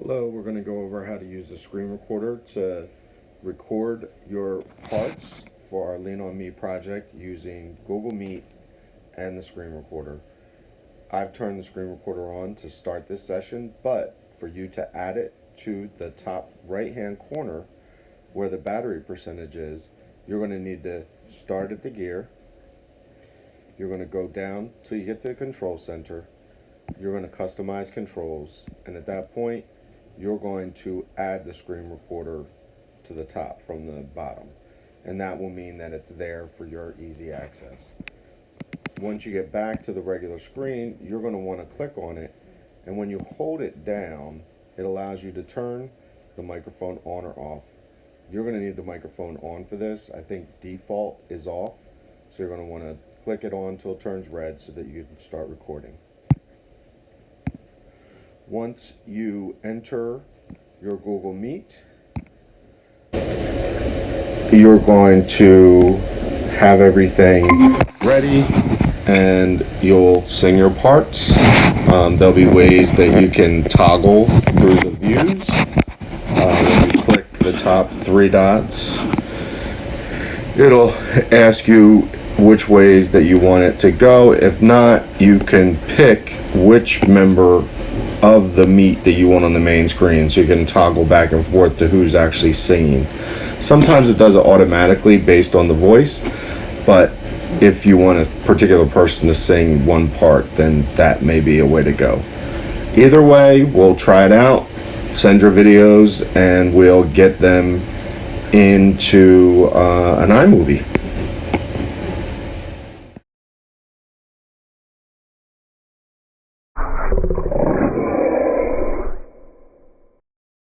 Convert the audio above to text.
Hello, we're going to go over how to use the screen recorder to record your parts for our Lean On Me project using Google Meet and the screen recorder. I've turned the screen recorder on to start this session, but for you to add it to the top right hand corner where the battery percentage is, you're going to need to start at the gear. You're going to go down till you get to the control center. You're going to customize controls, and at that point you're going to add the screen recorder to the top from the bottom, and that will mean that it's there for your easy access. Once you get back to the regular screen, you're going to want to click on it, and when you hold it down, it allows you to turn the microphone on or off. You're going to need the microphone on for this. I think default is off, so you're going to want to click it on until it turns red so that you can start recording. Once you enter your Google Meet, you're going to have everything ready and you'll sing your parts. There'll be ways that you can toggle through the views. When you click the top three dots, it'll ask you which ways that you want it to go. If not, you can pick which member of the Meet that you want on the main screen, so you can toggle back and forth to who's actually singing. Sometimes it does it automatically based on the voice, but if you want a particular person to sing one part, then that may be a way to go. Either way, we'll try it out, send your videos, and we'll get them into an iMovie.